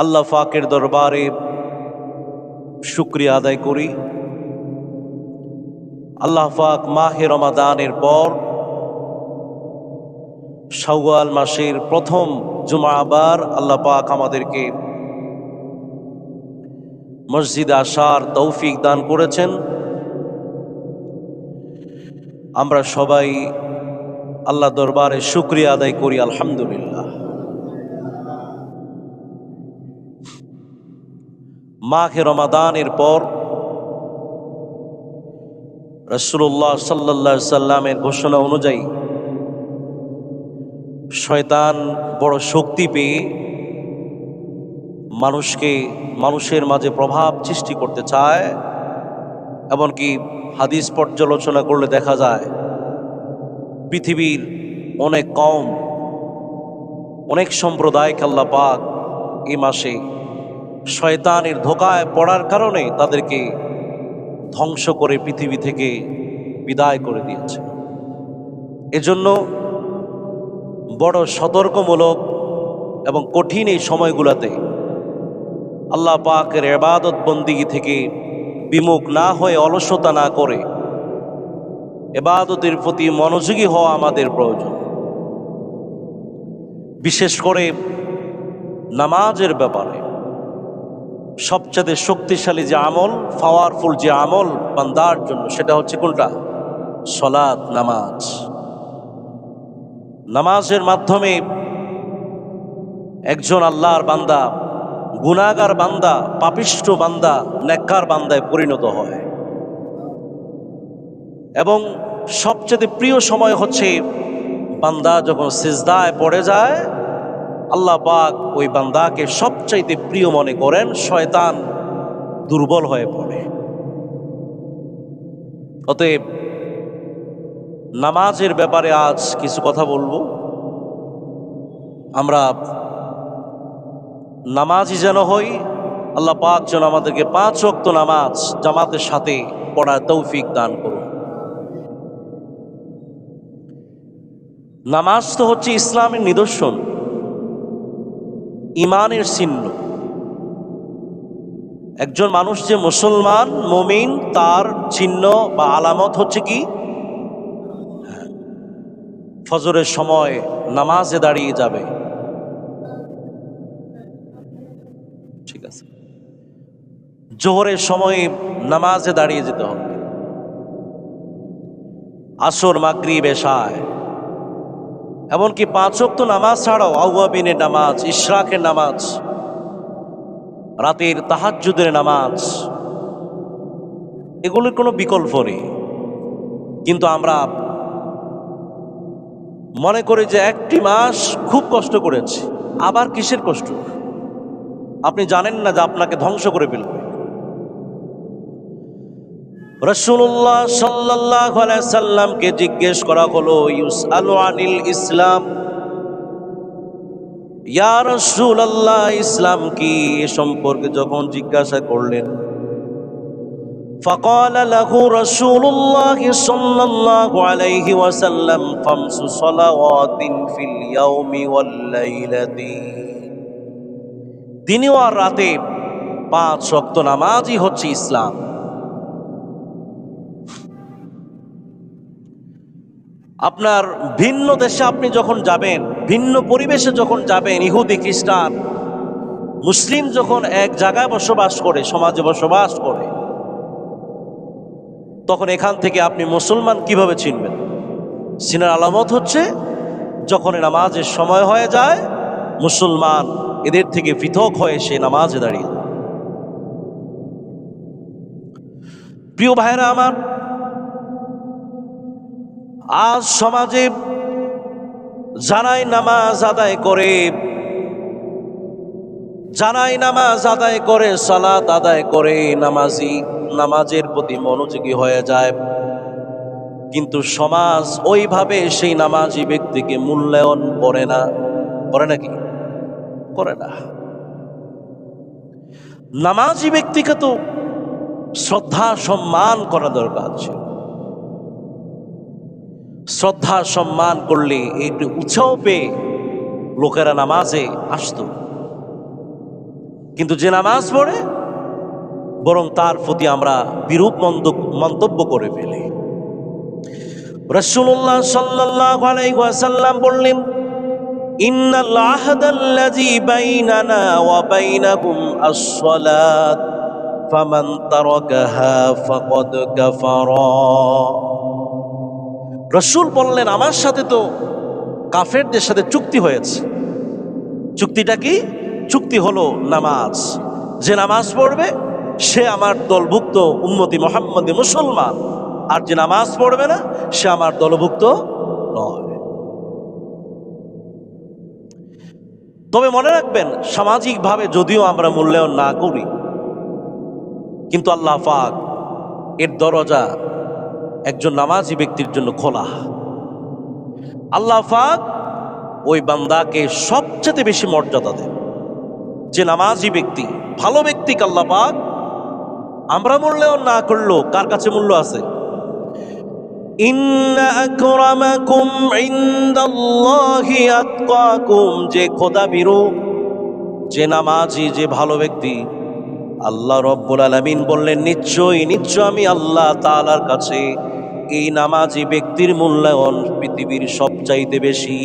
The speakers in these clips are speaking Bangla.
আল্লাহ পাকের দরবারে শুকরিয়া আদায় করি। আল্লাহ পাক মাহে রমাদানের পর শাওয়াল মাসের প্রথম জুমাবার আল্লাহ পাক আমাদেরকে মসজিদে আসার তৌফিক দান করেছেন। আমরা সবাই আল্লাহ দরবারে শুকরিয়া আদায় করি, আলহামদুলিল্লাহ। মাহে রমাদানের পর রাসূলুল্লাহ সাল্লাল্লাহু আলাইহি সাল্লামের ঘোষণা অনুযায়ী শয়তান বড় শক্তি পেয়ে মানুষের মাঝে প্রভাব সৃষ্টি করতে চায়। এমনকি হাদিস পর্যালোচনা করলে দেখা যায় পৃথিবীর অনেক কওম, অনেক সম্প্রদায়কে আল্লাহ পাক এই মাসে শয়তানের ধোঁকায় পড়ার কারণে তাদেরকে ধ্বংস করে পৃথিবী থেকে বিদায় করে দিয়েছে। এজন্য বড় সতর্কমূলক এবং কঠিন এই সময়গুলোতে আল্লাহ পাকের ইবাদত বন্দিগি থেকে বিমুখ না হয়ে অলসতা না করে ইবাদতের প্রতি মনোযোগী হওয়া আমাদের প্রয়োজন। বিশেষ করে নামাজের ব্যাপারে সবচেয়ে শক্তিশালী যে আমল, পাওয়ারফুল যে আমল বান্দার জন্য, সেটা হচ্ছে কোনটা? সালাত, নামাজ। নামাজের মাধ্যমে একজন আল্লাহর বান্দা গুনাহগার বান্দা, পাপিষ্ঠ বান্দা নেককার বান্দায় পরিণত হয়। এবং সবচেয়ে প্রিয় সময় হচ্ছে বান্দা যখন সিজদায় পড়ে যায়, আল্লাহ পাক ওই বান্দাকে সবচাইতে প্রিয় মনে করেন, শয়তান দুর্বল হয়ে পড়ে। অতএব নামাজের ব্যাপারে আজ কিছু কথা বলবো। আমরা নামাজি যেন হই, আল্লাহ পাক যেন আমাদেরকে 5 ওয়াক্ত নামাজ জামাতের সাথে পড়ার তৌফিক দান করুন। নামাজ তো হচ্ছে ইসলামের নিদর্শন, ইমানের চিহ্ন। একজন মানুষ যে মুসলমান মুমিন, তার চিহ্ন বা আলামত হচ্ছে কি? ফজরের সময় নামাজে দাঁড়িয়ে যাবে, ঠিক আছে। জোহরের সময় নামাজে দাঁড়িয়ে যেতে হবে। আসর, মাগরিব, এশায়, এমনকি 5 ওয়াক্ত নামাজ ছাড়াও আওয়াবিনের নামাজ, ইশরাকের নামাজ, রাতের তাহাজ্জুদের নামাজ, এগুলোর কোনো বিকল্প নেই। কিন্তু আমরা মনে করি যে একটি মাস খুব কষ্ট করেছি, আবার কিসের কষ্ট? আপনি জানেন না যে আপনাকে ধ্বংস করে ফেলবে। রাসূলুল্লাহ সাল্লাল্লাহু আলাইহি সাল্লামকে জিজ্ঞেস করা হলো, ইউসআলু আনিল ইসলাম, ইয়া রাসূলুল্লাহ ইসলাম কি? এ সম্পর্কে যখন জিজ্ঞাসা করলেন, فقال له رسول الله صلى الله عليه وسلم 5 صلوات في اليوم والليلة। দিনে ও রাতে 5 ওয়াক্ত নামাজই হচ্ছে ইসলাম। আপনার ভিন্ন দেশে আপনি যখন যাবেন, ভিন্ন পরিবেশে যখন যাবেন, ইহুদি, খ্রিস্টান, মুসলিম যখন এক জায়গায় বসবাস করে, সমাজে বসবাস করে, তখন এখান থেকে আপনি মুসলমান কিভাবে চিনবেন? চিনার আলামত হচ্ছে যখন নামাজের সময় হয়ে যায়, মুসলমান এদের থেকে পৃথক হয়ে সে নামাজে দাঁড়িয়ে। প্রিয় ভাইরা আমার, আজ সমাজে যারাই নামাজ আদায় করে, সালাত আদায় করে, নামাজের প্রতি মনোযোগী হয়ে যায়, কিন্তু সমাজ ওইভাবে সেই নামাজি ব্যক্তিকে মূল্যায়ন করে না। করে নাকি? করে না। নামাজি ব্যক্তিকে তো শ্রদ্ধা সম্মান করা দরকার ছিল। শ্রদ্ধা সম্মান করলে একটু উৎসাহ পেয়ে লোকেরা নামাজে আসতো। কিন্তু যে নামাজ পড়ে বরং তার প্রতি আমরা বিরূপ মন্তব্য করে ফেলি। রাসূলুল্লাহ সাল্লাল্লাহু আলাইহি ওয়াসাল্লাম বললেন, ইন্নাল আহদাল্লাযী বাইনানা ওয়া বাইনাকুম আস-সালাত ফামান তারাকাহা ফাকাদ কাফারা। রাসূল বললেন, আমার সাথে তো কাফেরদের সাথে চুক্তি হয়েছে। চুক্তিটা কি? চুক্তি হলো নামাজ। যে নামাজ পড়বে সে আমার দলভুক্ত উম্মতি মুহাম্মদী মুসলমান, আর যে নামাজ পড়বে না সে আমার দলভুক্ত নয়। তবে মনে রাখবেন, সামাজিকভাবে যদিও আমরা মূল্যায়ন না করি, কিন্তু আল্লাহ পাক এর দরজা একজন নামাজি ব্যক্তির জন্য খোলা। আল্লাহ পাক ওই বান্দাকে সবচেয়ে বেশি মর্যাদা দেন। যে নামাজি ব্যক্তি, ভালো ব্যক্তিকে আল্লাহ পাক আমরা মূল্যায়ন না করলেও কার কাছে মূল্য আছে? ইন্না আকরামাকুম ইনদাল্লাহি আতকাকুম, যে খোদাভীরু, যে নামাজি, যে ভালো ব্যক্তি, আল্লাহ রব্বুল আলামিন বললেন, নিশ্চয় নিশ্চয় আমি আল্লাহ তাআলার কাছে এই নামাজি ব্যক্তির মূল্যায়ন পৃথিবীর সবচাইতে বেশি।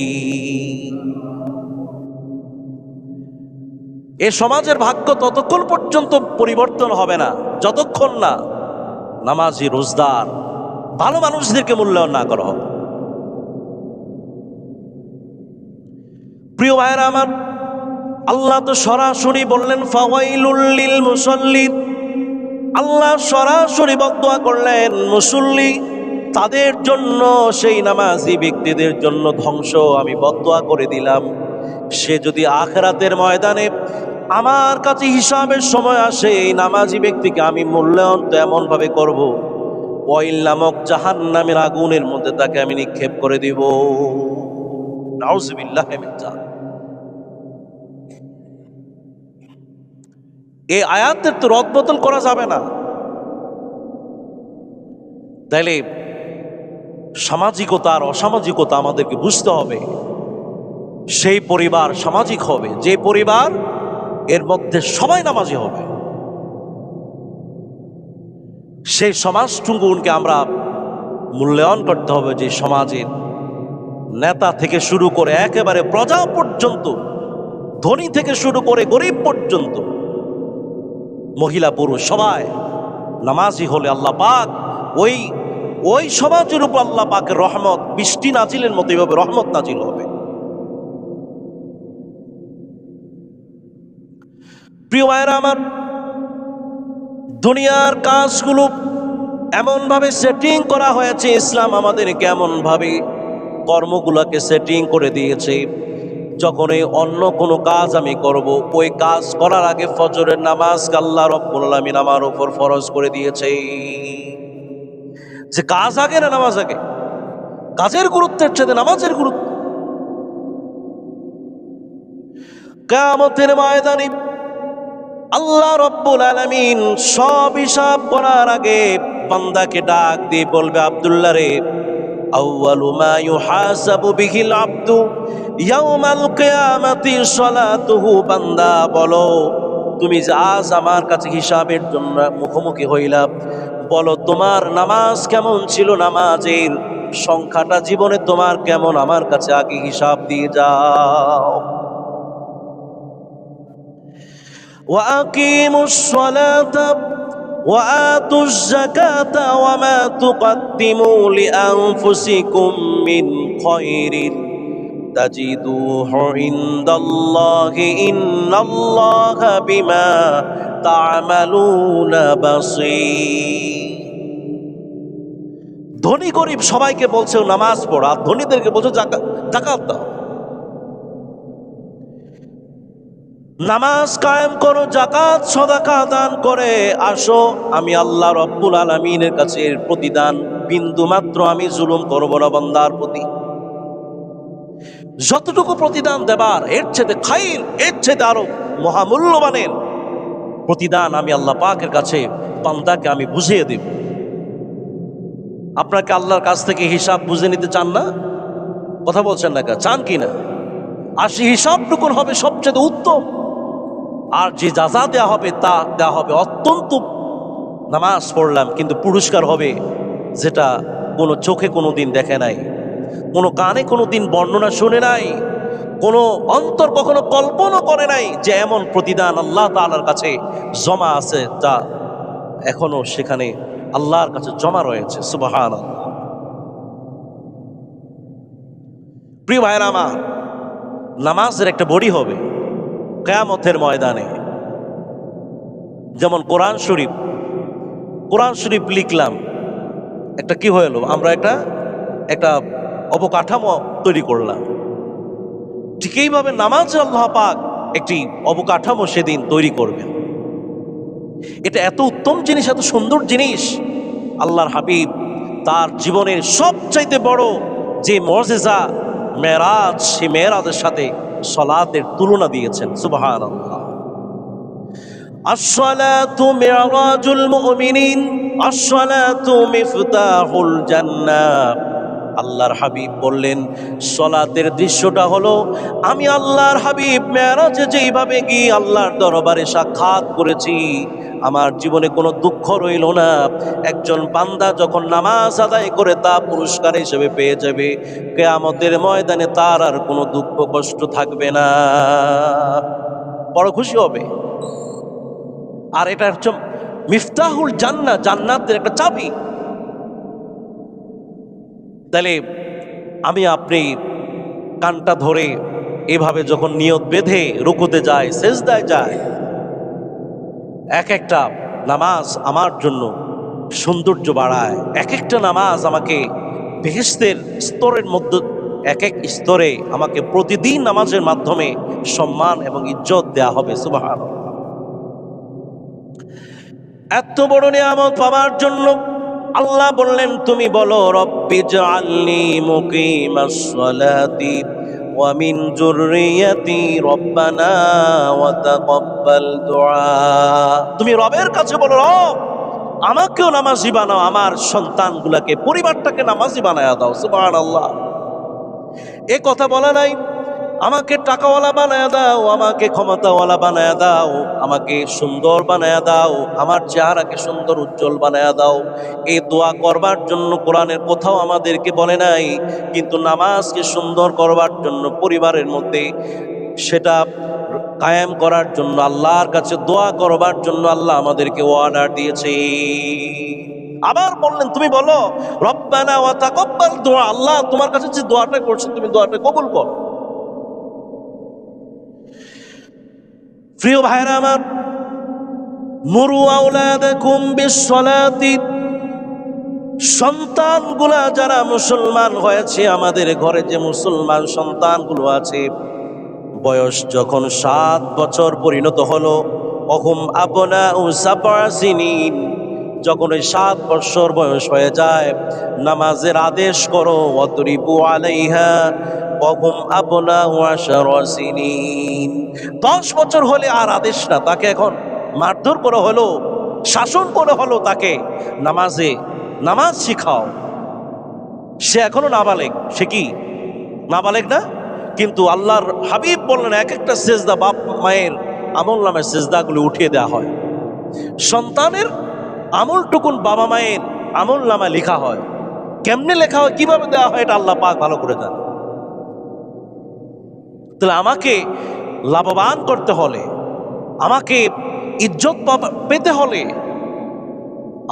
এ সমাজের ভাগ্য ততক্ষণ পর্যন্ত পরিবর্তন হবে না যতক্ষণ না নামাজি, রোজদার, ভালো মানুষদেরকে মূল্যায়ন না করা হবে। প্রিয় ভাইয়েরা আমার, আল্লাহ তো সরাসরি বললেন ফাওয়াইলুল লিল মুসাল্লিন। আল্লাহ সরাসরি বদদুয়া করলেন মুসল্লি তাদের জন্য, সেই নামাজি ব্যক্তিদের জন্য ধ্বংস আমি বদদুয়া করে দিলাম। সে যদি আখিরাতের ময়দানে আমার কাছে হিসাবের সময় আসে, এই নামাজি ব্যক্তিকে আমি মূল্যায়ন তো এমন ভাবে করব, ওয়াইল নামক জাহান্নামের আগুনের মধ্যে তাকে আমি নিক্ষেপ করে দিব। নাউযুবিল্লাহ মিন যালিক। এই আয়াতের তো রদবদল করা যাবে না। তাইলে সামাজিকতা আর অসামাজিকতা আমাদেরকে বুঝতে হবে। সেই পরিবার সামাজিক হবে যে পরিবার এর মধ্যে সবাই নামাজি হবে। সেই সমাজটুকুনকে আমরা মূল্যায়ন করতে হবে, যে সমাজের নেতা থেকে শুরু করে একেবারে প্রজা পর্যন্ত, ধনী থেকে শুরু করে গরিব পর্যন্ত, মহিলা পুরুষ সবাই নামাজি হলে আল্লাহ পাক ওই সমাজের উপর আল্লাহ পাকের রহমত বৃষ্টি নাজিলের মতো এভাবে রহমত নাজিল হবে। প্রিয় ভাইয়েরা আমার, দুনিয়ার কাজগুলো এমন ভাবে সেটিং করা হয়েছে, ইসলাম আমাদেরকে এমন ভাবে কর্মগুলোকে সেটিং করে দিয়েছে, যখন এই অন্য কোনো কাজ আমি করব, ওই কাজ করার আগে ফজরের নামাজ আল্লাহ রব্বুল আলামিন আমার উপর ফরজ করে দিয়েছে। যে কাজ আগে না নামাজ আগে? কাজের গুরুত্বের চেয়ে নামাজের গুরুত্ব। কিয়ামতের ময়দানে আল্লাহ রব্বুল আলামিন সব হিসাব করার আগে বান্দাকে ডাক দিয়ে বলবে, আব্দুল্লাহ রে, আউয়ালু মা ইউহাসাবু বিহিল আবদু ইয়াউমাল কিয়ামাতি সালাতুহু। বান্দা বলো, তুমি যে আজ আমার কাছে হিসাবের জন্য মুখোমুখি হইলা, বলো তোমার নামাজ কেমন ছিল, নামাজের সংখ্যাটা জীবনে তোমার কেমন, আমার কাছে আগে হিসাব দিয়ে যাও। وَأَقِيمُوا الصَّلَاةَ وَآتُوا الزَّكَاةَ وَمَا تُقَدِّمُوا لِأَنفُسِكُم مِّنْ خَيْرٍ تَجِدُوهُ عِندَ اللَّهِ إِنَّ اللَّهَ بِمَا تَعْمَلُونَ بَصِيرٌ। ধনী গরিব সবাইকে বলছে নামাজ পড়া, ধনীদেরকে বলছে যাকাত দাও। নামাজ কায়েম করো, যাকাত সাদাকা দান করে আসো, আমি আল্লাহ রব্বুল আলামিনের কাছে এর প্রতিদান বিন্দু মাত্র আমি জুলুম করব না বান্দার প্রতি। যতটুকু প্রতিদান দেবার এর চেয়ে খাইর, এর চেয়ে আরো মহামূল্যবানের প্রতিদান আমি আল্লাহ পাকের কাছে বান্দাকে আমি বুঝিয়ে দেব। আপনাকে আল্লাহর কাছ থেকে হিসাব বুঝে নিতে চান না? কথা বলছেন না, চান কি না? আর সেই হিসাবটুকুন হবে সবচেয়ে উত্তম। আর যে যাজা দেওয়া হবে তা দেওয়া হবে অত্যন্ত, নামাজ পড়লাম কিন্তু পুরস্কার হবে যেটা কোনো চোখে কোনো দিন দেখে নাই, কোনো কানে কোনো দিন বর্ণনা শুনে নাই, কোনো অন্তর কখনো কল্পনা করে নাই যে এমন প্রতিদান আল্লাহ তাআলার কাছে জমা আছে, যা এখনো সেখানে আল্লাহর কাছে জমা রয়েছে। সুবহানাল্লাহ। প্রিয় ভাইরা আমার, নামাজের একটা বডি হবে কিয়ামতের ময়দানে। যেমন কোরআন শরীফ লিখলাম, একটা কি হলো, আমরা একটা অবকাঠামো তৈরি করলাম। ঠিক এইভাবে নামাজে আল্লাহ পাক একটি অবকাঠামো সেদিন তৈরি করবেন। এটা এত উত্তম জিনিস, এত সুন্দর জিনিস, আল্লাহর হাবিব তার জীবনের সবচাইতে বড় যে মুজিজা মেরাজ, সেই মেরাজের সাথে সালাতের তুলনা দিয়েছেন। সুবহানাল্লাহ। আসসালাতু মিরাজুল মুমিনিন, আসসালাতু মিফতাহুল জান্নাহ। আল্লাহর হাবিব বললেন, সালাতের দৃশ্যটা হলো আমি আল্লাহর হাবিব মেরাজে যেইভাবে গিয়ে আল্লাহর দরবারে সাক্ষাৎ করেছি, আমার জীবনে কোনো দুঃখ রইল না। একজন বান্দা যখন নামাজ আদায় করে তা পুরস্কার হিসেবে পেয়ে যাবে, কিয়ামতের ময়দানে তার আর কোনো দুঃখ কষ্ট থাকবে না, বড় খুশি হবে। আর এটা হচ্ছে মিফতাহুল জান্নাহ, জান্নাতের একটা চাবি। তাহলে আমি আপনি কানটা ধরে এভাবে যখন নিয়ত বেঁধে রুকুতে যায়, সেজদায় যায়, এক একটা নামাজ আমার জন্য সৌন্দর্য বাড়ায়। এক একটা নামাজ আমাকে বেহেশতের স্তরের মধ্যে এক এক স্তরে আমাকে প্রতিদিন নামাজের মাধ্যমে সম্মান এবং ইজ্জত দেয়া হবে। সুবহানাল্লাহ। এত বড় নিয়ামত পাওয়ার জন্য আল্লাহ বললেন, তুমি বলো রব্বি জাআলনি মুকিমাস সালাতি ওয়া মিন যুররিয়াতি রব্বানা ওয়া তাকাব্বাল দুআ। তুমি রবের কাছে বলো, রব আমাকেও নামাজি বানাও, আমার সন্তানগুলোকে, পরিবারটাকে নামাজি বানায়া দাও। সুবহানাল্লাহ। এ কথা বলা নাই আমাকে টাকাওয়ালা বানায়া দাও, আমাকে ক্ষমতাওয়ালা বানায়া দাও, আমাকে সুন্দর বানায়া দাও, আমার চেহারাকে সুন্দর উজ্জ্বল বানায়া দাও। এই দোয়া করবার জন্য কোরআনের কোথাও আমাদেরকে বলে নাই, কিন্তু নামাজকে সুন্দর করবার জন্য, পরিবারের মধ্যে সেটা কায়েম করার জন্য, আল্লাহর কাছে দোয়া করবার জন্য আল্লাহ আমাদেরকে অর্ডার দিয়েছে। আবার বললেন, তুমি বলো রব্বানা ওয়া তাকাব্বাল দুআ, আল্লাহ তোমার কাছে যে দোয়াটা করছি তুমি দোয়াটা কবুল করো। প্রিয় ভাইরা আমার, মুরু আওলাদাকুম বিসসালাতি, সন্তানগুলা যারা মুসলমান হয়েছে, আমাদের ঘরে যে মুসলমান সন্তানগুলো আছে, বয়স যখন 7 বছর পরিণত হলো, অহুম আবনাউ সাবআ সিনিন, যখন ওই 7 বছর বয়স হয়ে যায়, নামাজের আদেশ করো, ওয়াদরিবু আলাইহা ওহুম আবনাউ 10 সিনিন। 10 বছর হলে আর আদেশ না, তাকে এখন মারধর করে হলো, শাসন করে হলো, তাকে নামাজ শিখাও। সে এখনো নাবালেগ, সে কি নাবালেগ না? কিন্তু আল্লাহর হাবিব বললেন, এক একটা সেজদা বাপ মায়ের আমল নামের সেজদাগুলো উঠিয়ে দেওয়া হয়। সন্তানের আমলটুকুন বাবা মায়ের আমল নামায় লেখা হয়। কেমনে লেখা হয়, কিভাবে দেওয়া হয়, এটা আল্লাহ পাক ভালো করে জানে। তাহলে আমাকে লাভবান করতে হলে, আমাকে ইজ্জত পেতে হলে,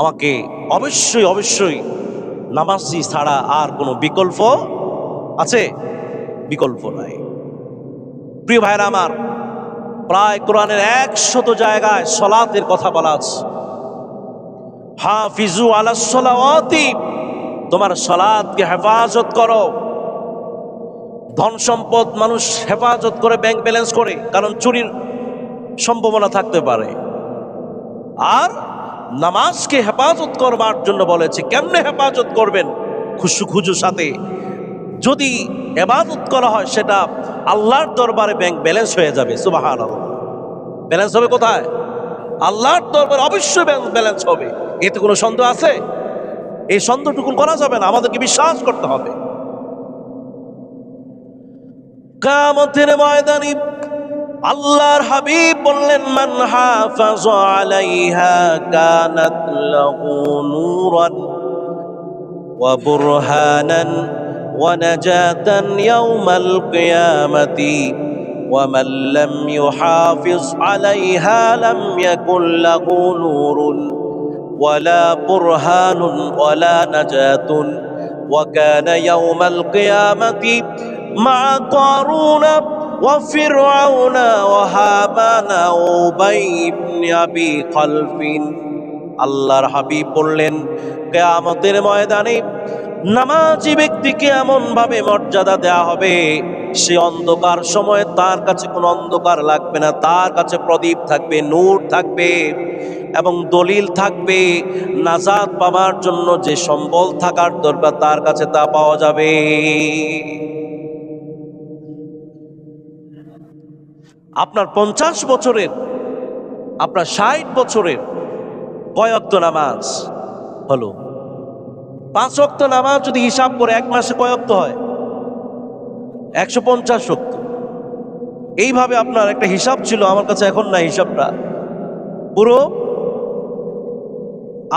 আমাকে অবশ্যই নামাজি ছাড়া আর কোনো বিকল্প আছে? বিকল্প নাই। প্রিয় ভাইরা আমার, প্রায় কোরআনের 100 জায়গায় সালাতের কথা বলা আছে। হাফিজু আলাস সালাওয়াতি, তোমার সালাতকে হেফাজত করো। ধন সম্পদ মানুষ হেফাজত করে, ব্যাংক ব্যালেন্স করে, কারণ চুরির সম্ভাবনা থাকতে পারে। আর নামাজকে হেফাজত করবার জন্য বলেছে। কেমনে হেফাজত করবেন? খুশু সাথে যদি ইবাদত করা হয়, সেটা আল্লাহর দরবারে ব্যাংক ব্যালেন্স হয়ে যাবে। সুবহানাল্লাহ। ব্যালেন্স হবে কোথায়? আল্লাহর দরবারে অবশ্যই ব্যালেন্স হবে, এতে কোনো সন্দেহ আছে? এই সন্দেহটুকু করা যাবে না, আমাদেরকে বিশ্বাস করতে হবে। কিয়ামতের ময়দানে আল্লাহর হাবিব বললেন, মান হাফাযা আলাইহা কানাত লাহু নূরান ওয়া বুরহানান ওয়া নাজাতান ইয়াউমাল কিয়ামাতি ওয়া মান লাম ইউহাফিজ আলাইহা লাম ইয়াকুল লাহু নূরুন ওয়ালা বুরহানুন ওয়ালা নাজাতুন ওয়া কানা ইয়াউমাল কিয়ামাতি মা কারুনা وفرعون وهامان وأبي بن أبي خلف আল্লাহর হাবিব বললেন, কিয়ামতের ময়দানে নামাজি ব্যক্তিকে এমন ভাবে মর্যাদা দেয়া হবে, সে অন্ধকার সময়ে তার কাছে কোনো অন্ধকার লাগবে না, তার কাছে প্রদীপ থাকবে, নূর থাকবে এবং দলিল থাকবে। নাজাত পাওয়ার জন্য যে সম্বল থাকার দরকার তার কাছে তা পাওয়া যাবে। আপনার 50 বছরের, আপনার 60 বছরের কয় ওয়াক্ত নামাজ হলো? 5 ওয়াক্ত নামাজ যদি হিসাব করে এক মাসে কয় ওয়াক্ত হয়? 150 ওয়াক্ত। এইভাবে আপনার একটা হিসাব ছিল, আমার কাছে এখন না হিসাবটা। পুরো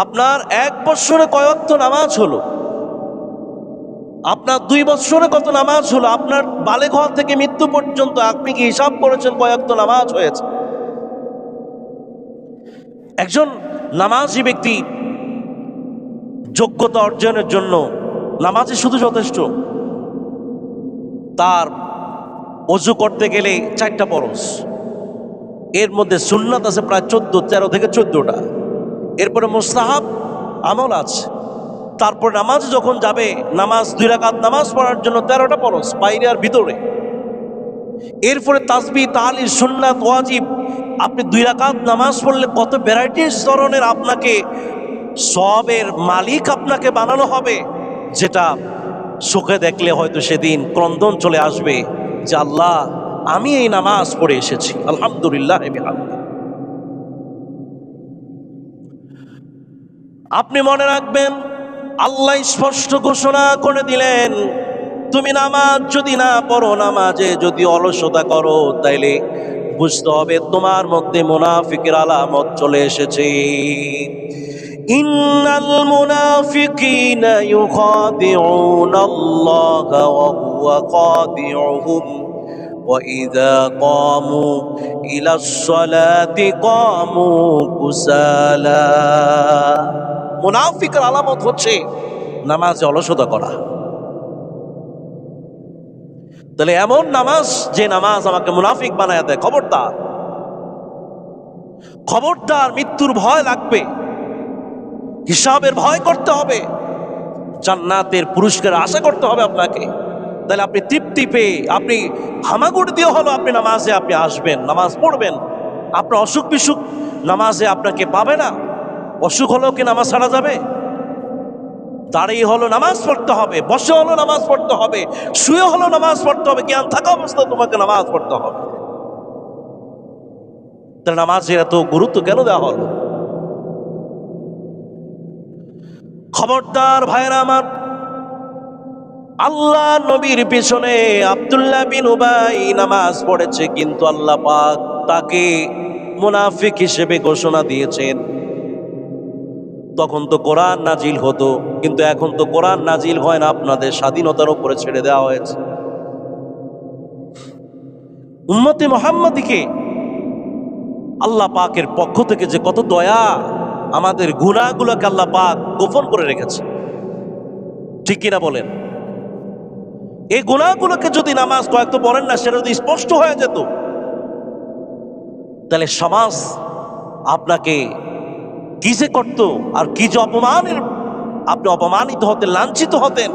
আপনার 1 বছরে কয় ওয়াক্ত নামাজ হলো? আপনার 2 বছরে কত নামাজ হলো? আপনার বালেগ হওয়া থেকে মৃত্যু পর্যন্ত আপনি কি হিসাব করেছেন কয় ওয়াক্ত নামাজ হয়েছে? একজন নামাজি ব্যক্তি যোগ্যতা অর্জনের জন্য নামাজই শুধু যথেষ্ট? তার ওযু করতে গেলে 4টা ফরজ, এর মধ্যে সুন্নাত আছে প্রায় 13 থেকে 14টা, এরপরে মুস্তাহাব আমল আছে। তারপর নামাজ যখন যাবে, নামাজ 2 রাকাত নামাজ পড়ার জন্য 13টা ফরজ বাইরে আর ভিতরে। এরপরে তাসবিহ, তাহলিল, সুন্নাত, ওয়াজিব। আপনি 2 রাকাত নামাজ পড়লে কত ভ্যারাইটিস ধরনের আপনাকে সওয়াবের মালিক আপনাকে বানানো হবে, যেটা চোখে দেখলে হয়তো সেদিন ক্রন্দন চলে আসবে যে আল্লাহ, আমি এই নামাজ পড়ে এসেছি, আলহামদুলিল্লাহ। আপনি মনে রাখবেন, আল্লাহ স্পষ্ট ঘোষণা করে দিলেন, তুমি নামাজ যদি না পড়ো, নামাজে যদি অলসতা করো, তাইলে বুঝতে হবে তোমার মধ্যে মুনাফিকের আলামত চলে এসেছে। ইন্নাল মুনাফিকিনা ইউখাদিউনাল্লাহা ওয়া হুয়া খাদিউহুম ওয়া ইযা কামু ইলাস সালাতি কামু কুসালা। মুনাফিকের আলামত হচ্ছে নামাজে অলসতা করা। তাহলে এমন নামাজ যে নামাজ আমাকে মুনাফিক বানায় দেয়, খবরদার, খবরদার। মৃত্যুর ভয় লাগবে, হিসাবের ভয় করতে হবে, জান্নাতের পুরস্কার আশা করতে হবে আপনাকে। তাহলে আপনি তৃপ্তি পেয়ে, আপনি হামাগুড় দিয়ে হলো আপনি নামাজে আপনি আসবেন, নামাজ পড়বেন। আপনার অসুখ বিসুখ নামাজে আপনাকে পাবে না। অসুখ হলেও কি নামাজ ছাড়া যাবে? দাঁড়িয়ে হলো নামাজ পড়তে হবে, বসে হলো নামাজ পড়তে হবে, শুয়ে হলো নামাজ পড়তে হবে, জ্ঞান থাকা অবস্থায় তোমাকে নামাজ পড়তে হবে। তাহলে নামাজের এত গুরুত্ব কেন দেওয়া হলো? খবরদার ভাইরা আমার, আল্লাহ নবীর পিছনে আব্দুল্লাহ বিন উবাই নামাজ পড়েছে, কিন্তু আল্লাহ পাক তাকে মুনাফিক হিসেবে ঘোষণা দিয়েছেন। তখন তো কোরআন নাজিল হতো, কিন্তু এখন তো কোরআন নাজিল হয় না, আপনাদের স্বাধীনতার উপরে ছেড়ে দেওয়া হয়েছে। উম্মতে মুহাম্মাদীকে আল্লাহ পাকের পক্ষ থেকে যে কত দয়া, আমাদের গুনাহগুলোকে আল্লাহ পাক গোপন করে রেখেছে, ঠিক কিনা বলেন? এই গুনাহগুলোকে যদি নামাজ কয়েকটা পড়েন না, সেটা যদি স্পষ্ট হয়ে যেত, তাহলে সমাজ আপনাকে কি যে করত, আর কি যে অপমানের, আপনি অপমানিত হতেন, লাঞ্ছিত হতেন।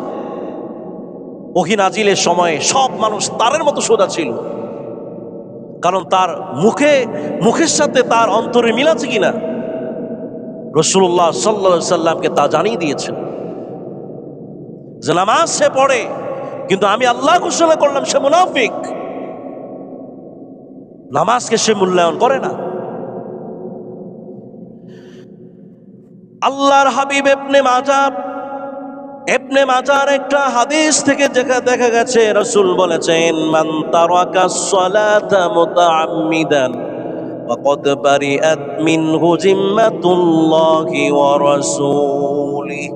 ওহী নাজিলের সময়ে সব মানুষ তারের মতো সোজা ছিল, কারণ তার মুখের সাথে তার অন্তরে মিল আছে কিনা রাসূলুল্লাহ সাল্লাল্লাহু আলাইহি সাল্লামকে তা জানিয়ে দিয়েছেন যে নামাজ সে পড়ে, কিন্তু আমি আল্লাহ ঘোষণা করলাম সে মুনাফিক, নামাজকে সে মূল্যায়ন করে না। আল্লাহর হাবিব ইবনে মাজাহ ইবনে মাজার একটা হাদিস থেকে দেখা গেছে রাসূল বলেছেন, মান তারাকাস সালাতা মুতাআম্মিদান ফাকাদ বারিআত মিনহু জিম্মাতুল্লাহি ওয়া রাসূলিহি।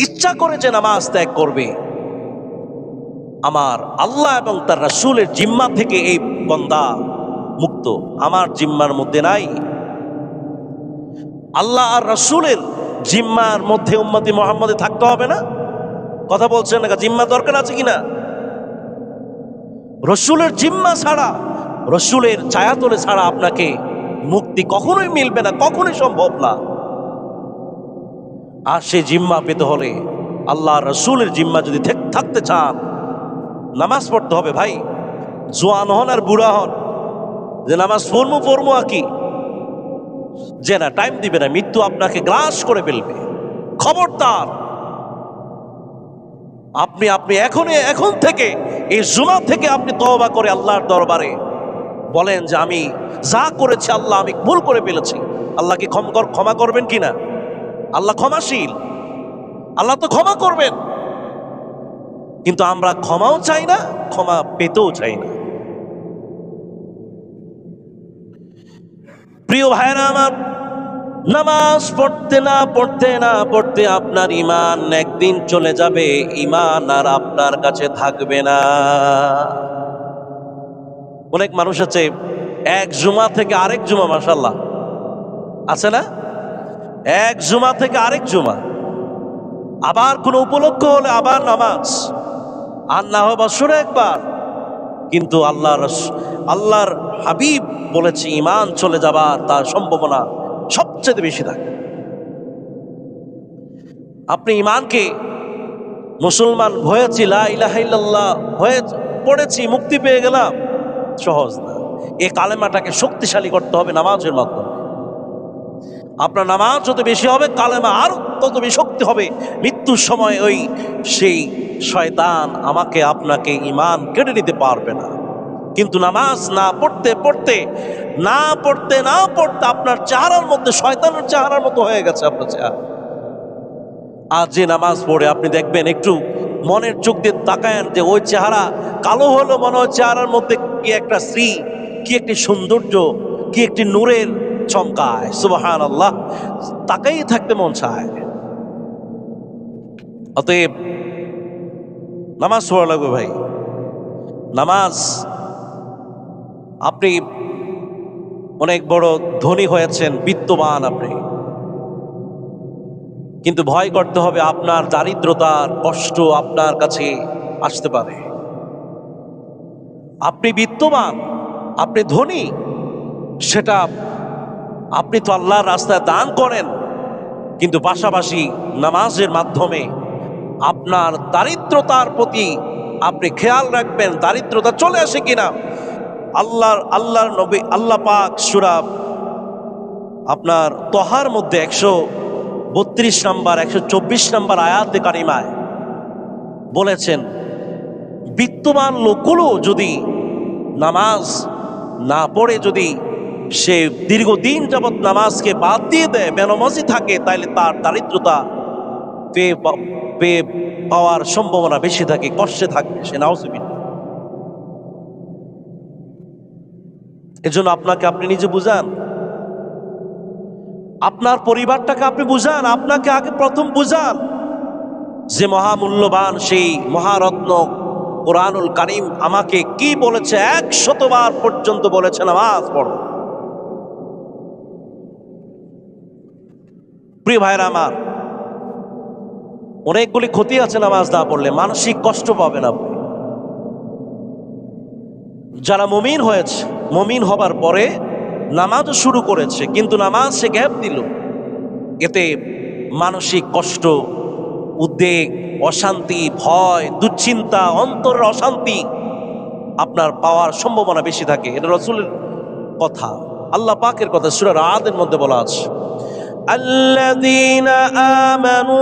ইচ্ছা করে যে নামাজ ত্যাগ করবে, আমার আল্লাহ এবং তার রাসূলের জিম্মা থেকে এই বান্দা মুক্ত। আমার জিম্মার মধ্যে নাই, আল্লাহ আর রাসূলের জিম্মার মধ্যে উম্মতি মুহাম্মদে থাকতে হবে না? কথা বলছেন না? জিম্মা দরকার আছে কিনা? রাসূলের জিম্মা ছাড়া, রাসূলের ছায়াতলে ছাড়া আপনাকে মুক্তি কখনোই মিলবে না, কখনোই সম্ভব না। আর সেই জিম্মা পেতে হলে আল্লাহ রাসূলের জিম্মা যদি থাকতে চান, নামাজ পড়তে হবে ভাই। জোয়ান হন আর বুড়া হন, যে নামাজ পড়মু আকি, যে না টাইম দিবে না, মৃত্যু আপনাকে গ্রাস করে ফেলবে। খবরদার, আপনি এখন থেকে এই জুমা থেকে আপনি তওবা করে আল্লাহর দরবারে বলেন যে আমি যা করেছি আল্লাহ, আমি ভুল করে ফেলেছি। আল্লাহ কি ক্ষমা করবেন কিনা? আল্লাহ ক্ষমাশীল, আল্লাহ তো ক্ষমা করবেন। কিন্তু আমরা ক্ষমাও চাই না, ক্ষমা পেতেও চাই না। প্রিয় ভাইরা আমার, নামাজ পড়তে আপনার ঈমান একদিন চলে যাবে, ঈমান আর আপনার কাছে থাকবে না। অনেক মানুষ আছে এক জুমা থেকে আরেক জুমা, মাশাআল্লাহ আছে না, এক জুমা থেকে আরেক জুমা, আবার কোন উপলক্ষ হলে আবার নামাজ, আর না হয় বছরে একবার। কিন্তু আল্লাহর হাবিব বলেছে ঈমান চলে যাবার তার সম্ভাবনা সবচেয়ে বেশি থাকে। আপনি ঈমানকে মুসলমান হয়েছি, লা ইলাহা ইল্লাল্লাহ হয়ে পড়েছি, মুক্তি পেয়ে গেলাম, সহজ না। এই কালেমাটাকে শক্তিশালী করতে হবে নামাজের মাধ্যমে। আপনার নামাজ যত বেশি হবে, কালেমা আরো তত বেশি শক্তি হবে। মৃত্যুর সময় সেই শয়তান আমাকে আপনাকে ঈমান কেড়ে নিতে পারবে না। কিন্তু নামাজ না পড়তে আপনার চেহারার মধ্যে শয়তানের চেহারার মতো হয়ে গেছে আপনার চেহারা। আর যে নামাজ পড়ে আপনি দেখবেন, একটু মনের চোখ দিয়ে তাকায়েন, যে ওই চেহারা কালো হলো, মনে হয় চেহারার মধ্যে কি একটা শ্রী, কি একটি সৌন্দর্য, কি একটি নূরের চমকায়। সুবহানাল্লাহ, তাকাই থাকতে মন চায়। অতএব নামাজ পড়া লাগবে ভাই। নামাজ, আপনি অনেক বড় ধনী হয়েছেন, বিত্তবান আপনি, কিন্তু ভয় করতে হবে আপনার দারিদ্রতার কষ্ট আপনার কাছে আসতে পারে। আপনি বিত্তবান, আপনি ধনী, সেটা আপনি তো আল্লাহর রাস্তায় দান করেন, কিন্তু পাশাপাশি নামাজের মাধ্যমে আপনার দারিদ্রতার প্রতি আপনি খেয়াল রাখবেন, দারিদ্রতা চলে আসে কিনা। আল্লাহর নবী, আল্লাহ পাক সূরা আপনার তহার মধ্যে 132 নম্বর 124 নম্বর আয়াতে কারিমায় বলেছেন, বিত্তবান লোকগুলো যদি নামাজ না পড়ে, যদি সে দীর্ঘদিন যাবৎ নামাজকে বাদ দিয়ে দেয়, বেনামাজি থাকে, তাহলে তার দারিদ্রতা পেয়ে পাওয়ার সম্ভাবনা বেশি থাকে, কষ্টে থাকবে সে, নাউজুবিল্লাহ। এজন্য আপনি নিজে বুঝান, আপনার পরিবারটাকে আপনি বুঝান, আপনাকে আগে প্রথম বুঝান যে মহামূল্যবান সেই মহারত্ন কোরআনুল কারীম আমাকে কি বলেছে, 100 বার পর্যন্ত বলেছে নামাজ পড়ো। প্রিয় ভাইরা আমার, অনেকগুলি ক্ষতি আছে নামাজ না পড়লে। মানসিক কষ্ট পাবেন আপনি। যারা মুমিন হয়েছে, মুমিন হবার পরে নামাজও শুরু করেছে, কিন্তু নামাজ সে গ্যাপ দিল, এতে মানসিক কষ্ট, উদ্বেগ, অশান্তি, ভয়, দুশ্চিন্তা, অন্তরের অশান্তি আপনার পাওয়ার সম্ভাবনা বেশি থাকে। এটা রাসূলের কথা, আল্লাহ পাকের কথা, সূরা রাদের মধ্যে বলা আছে, আল্লাযীনা আমানু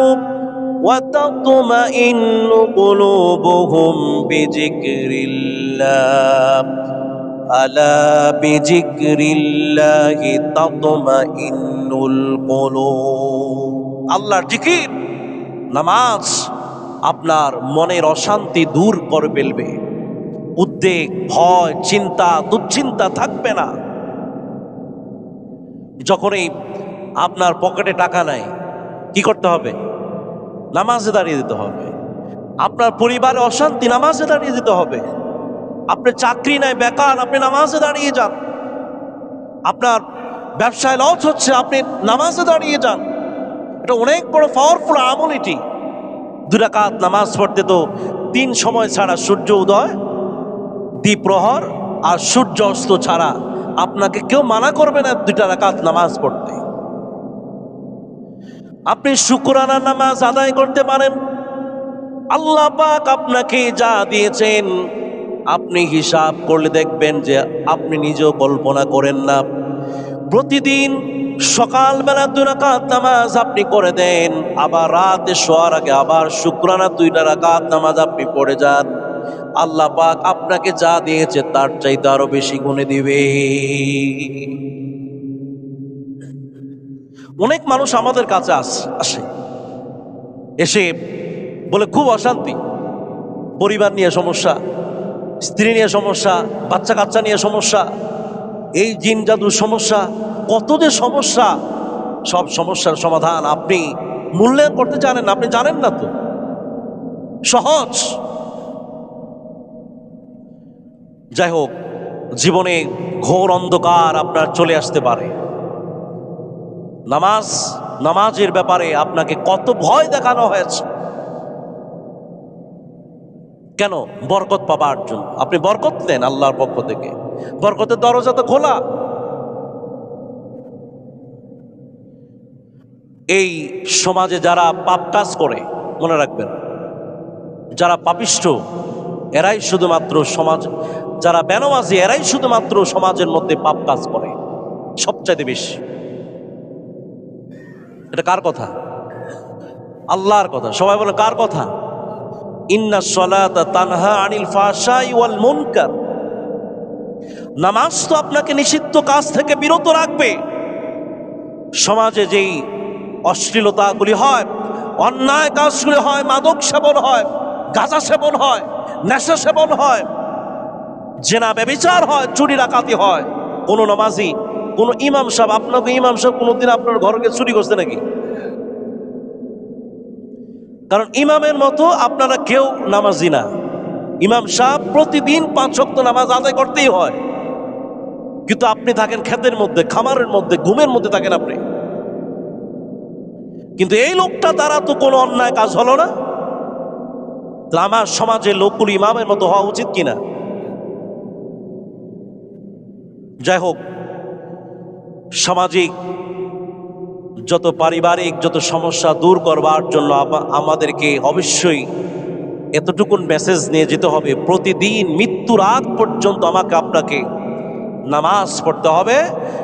ওয়া তাতমাইন্নু কুলুবুহুম বিযিকরিল্লাহ আলা বিযিকরিল্লাহি তাতমাইন্নুল কুলুব। আল্লাহর জিকির, নামাজ আপনার মনের অশান্তি দূর করে ফেলবে। উদ্বেগ, ভয়, চিন্তা, দুশ্চিন্তা থাকবে না। যখনই আপনার পকেটে টাকা নাই, কি করতে হবে? নামাজে দাঁড়িয়ে দিতে হবে। আপনার পরিবারে অশান্তি, নামাজে দাঁড়িয়ে দিতে হবে। আপনার চাকরি নাই, বেকার, আপনি নামাজে দাঁড়িয়ে যান। আপনার ব্যবসায় লস হচ্ছে, আপনি নামাজে দাঁড়িয়ে যান। এটা অনেক বড় পাওয়ারফুল আমল এটি। 2 রাকাত নামাজ পড়তে তো 3 সময় ছাড়া, সূর্য উদয়, দ্বিপ্রহর আর সূর্য অস্ত ছাড়া আপনাকে কেউ মানা করবে না 2 রাকাত নামাজ পড়তে। আপনি শুকরানা নামাজ আদায় করতে পারেন। আল্লাহ পাক আপনাকে যা দিয়েছেন আপনি হিসাব করলে দেখবেন যে আপনি নিজেও কল্পনা করেন না। প্রতিদিন সকালবেলা 2 রাকাত নামাজ আপনি করে দেন, আবার রাতে শোয়ার আগে আবার শুকরানা 2 রাকাত নামাজ আপনি পড়ে যান। আল্লাহ পাক আপনাকে যা দিয়েছে তার চাইতে আরো বেশি গুণে দিবে। অনেক মানুষ আমাদের কাছে আসে, এসে বলে খুব অশান্তি, পরিবার নিয়ে সমস্যা, স্ত্রী নিয়ে সমস্যা, বাচ্চা কাচ্চা নিয়ে সমস্যা, এই জিন জাদুর সমস্যা, কত যে সমস্যা। সব সমস্যার সমাধান আপনি মূল্যায়ন করতে জানেন না, আপনি জানেন না তো। সহজ। যাই হোক, জীবনে ঘোর অন্ধকার আপনার চলে আসতে পারে। নামাজের ব্যাপারে আপনাকে কত ভয় দেখানো হয়েছে। কেন? বরকত পাবার জন্য। আপনি বরকত নেন আল্লাহর পক্ষ থেকে, বরকতের দরজা তো খোলা। এই সমাজে যারা পাপ কাজ করে, মনে রাখবেন, যারা পাপিষ্ঠ এরাই শুধুমাত্র সমাজ, যারা বেনামাজি এরাই শুধুমাত্র সমাজের মধ্যে পাপ কাজ করে সবচাইতে বেশি। এটা কার কথা? আল্লাহর কথা। সবাই বলে কার কথা? ইন্নাস সালাতা তানহা আনিল ফাহশাই ওয়াল মুনকার। নামাজ তো আপনাকে নিষিদ্ধ কাজ থেকে বিরত রাখবে। সমাজে যেই অশ্লীলতাগুলি হয়, অন্যায় কাজগুলি হয়, মাদক সেবন হয়, গাঁজা সেবন হয়, নেশা সেবন হয়, জেনা ব্যভিচার হয়, চুরি ডাকাতি হয়, কোন নামাজি, কোন ইমাম সাহেব, আপনাকে ইমাম সাহেব কোনদিন আপনার ঘরকে চুরি করছে নাকি? কারণ ইমামের মতো আপনারা কেউ নামাজি না। ইমাম সাহেব প্রতিদিন 5 ওয়াক্ত নামাজ আদায় করতেই হয়, কিন্তু আপনি থাকেন ক্ষেতের মধ্যে, খামারের মধ্যে, ঘুমের মধ্যে থাকেন আপনি। কিন্তু এই লোকটা দ্বারা তো কোনো অন্যায় কাজ হলো না। আমার সমাজের লোকগুলো ইমামের মতো হওয়া উচিত কিনা? যাই হোক, সামাজিক যত পারিবারিক যত সমস্যা দূর করবার জন্য আমাদেরকে অবশ্যই এতটুকুন মেসেজ নিয়ে যেতে হবে, প্রতিদিন মৃত্যুর আগ পর্যন্ত আমাকে আপনাকে নামাজ পড়তে হবে।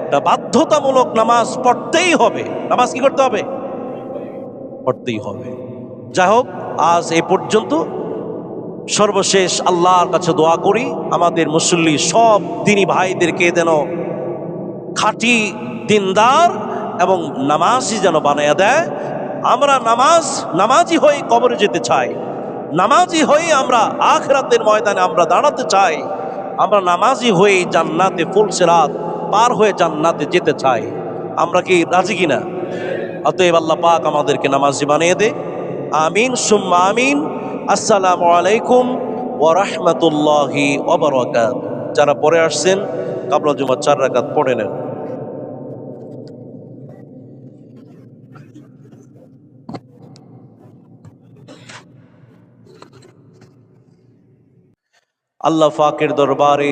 এটা বাধ্যতামূলক, নামাজ পড়তেই হবে। নামাজ কি করতে হবে? পড়তেই হবে। যাই হোক, আজ এই পর্যন্ত। সর্বশেষ আল্লাহর কাছে দোয়া করি আমাদের মুসল্লি সব দিনী ভাইদেরকে যেন খাঁটি দিনদার এবং নামাজি যেন বানায়া দেয়। আমরা নামাজি হয়ে কবরে যেতে চাই, নামাজি হয়ে আমরা আখিরাতের ময়দানে আমরা দাঁড়াতে চাই, আমরা নামাজি হয়ে জান্নাতে ফুলসিরাত পার হয়ে জান্নাতে যেতে চাই। আমরা কি রাজি কিনা? অতএব আল্লাহ পাক আমাদেরকে নামাজি বানিয়ে দে। আমিন সুম্মা আমিন। আসসালামু আলাইকুম ওয়া রাহমাতুল্লাহি ওয়া বারাকাতুহু। যারা পরে আসছেন কাবলা জুমা 4 রাকাত পড়ে নেন। আল্লাহ পাকের দরবারে